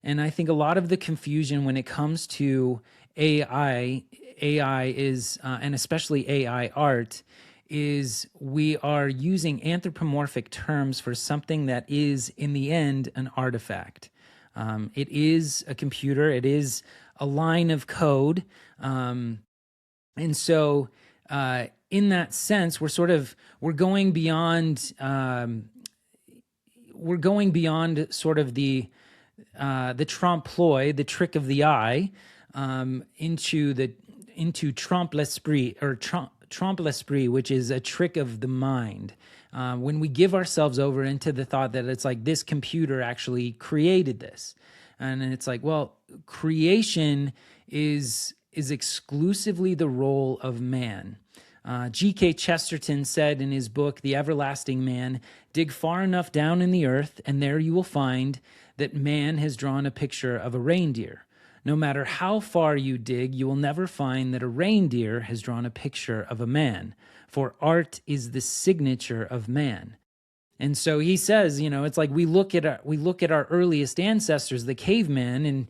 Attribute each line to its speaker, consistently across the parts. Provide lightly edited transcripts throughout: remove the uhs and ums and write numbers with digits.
Speaker 1: And I think a lot of the confusion when it comes to AI is, and especially AI art, is we are using anthropomorphic terms for something that is, in the end, an artifact. It is a computer. It is a line of code, and so in that sense, we're going beyond sort of the trompe l'oeil, the trick of the eye, into trompe l'esprit, or trompe l'esprit, which is a trick of the mind. When we give ourselves over into the thought that it's like this computer actually created this, and it's like, well, creation is exclusively the role of man. G.K. Chesterton said in his book, The Everlasting Man, dig far enough down in the earth, and there you will find that man has drawn a picture of a reindeer. No matter how far you dig, you will never find that a reindeer has drawn a picture of a man, for art is the signature of man. And so he says, it's like we look at our earliest ancestors, the cavemen, and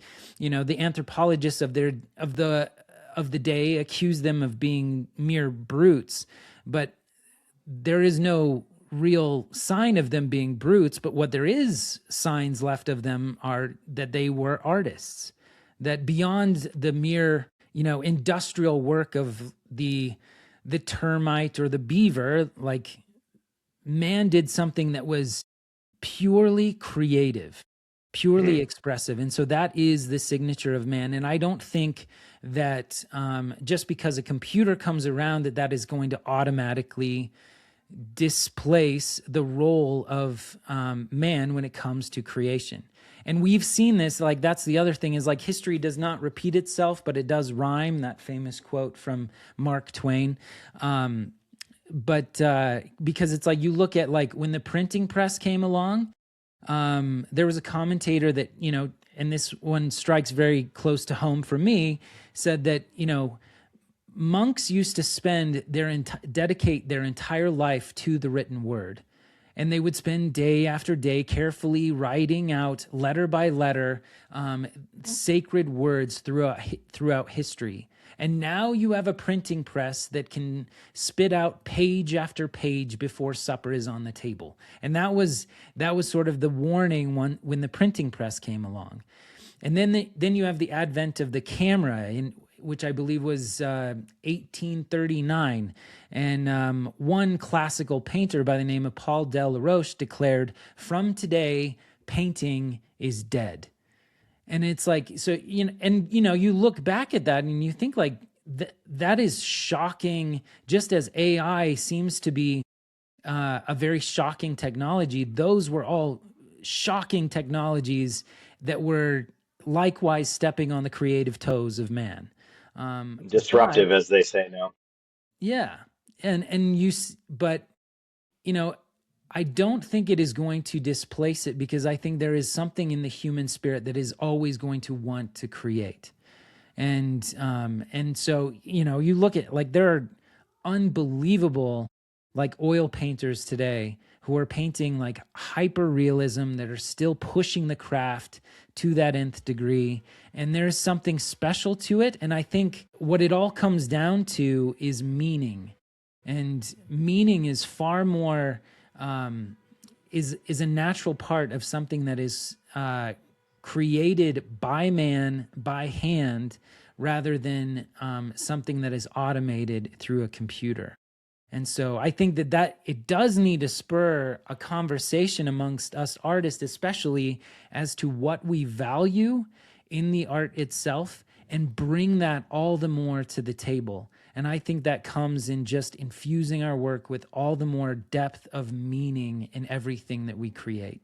Speaker 1: the anthropologists of the day accuse them of being mere brutes, but there is no real sign of them being brutes. But what there is signs left of them are that they were artists, that beyond the mere industrial work of the termite or the beaver, like, man did something that was purely creative, purely expressive. And so that is the signature of man. And I don't think that just because a computer comes around that is going to automatically displace the role of man when it comes to creation. And we've seen this, like, that's the other thing, is like history does not repeat itself, but it does rhyme, that famous quote from Mark Twain. But because it's like, you look at, like, when the printing press came along, there was a commentator that, and this one strikes very close to home for me, said that, monks used to dedicate their entire life to the written word. And they would spend day after day carefully writing out, letter by letter, sacred words throughout history. And now you have a printing press that can spit out page after page before supper is on the table. And that was sort of the warning when the printing press came along. And then you have the advent of the camera, which I believe was 1839. And one classical painter by the name of Paul Delaroche declared, "From today, painting is dead." And it's like, so, you look back at that and you think, like, that is shocking. Just as AI seems to be a very shocking technology, those were all shocking technologies that were likewise stepping on the creative toes of man.
Speaker 2: Disruptive, as they say now.
Speaker 1: Yeah. But I don't think it is going to displace it, because I think there is something in the human spirit that is always going to want to create. And so, you look at, like, there are unbelievable, like, oil painters today who are painting, like, hyper realism, that are still pushing the craft to that nth degree. And there's something special to it. And I think what it all comes down to is meaning. And meaning is far more, is a natural part of something that is created by man, by hand, rather than something that is automated through a computer. And so I think that it does need to spur a conversation amongst us artists, especially as to what we value in the art itself, and bring that all the more to the table. And I think that comes in just infusing our work with all the more depth of meaning in everything that we create.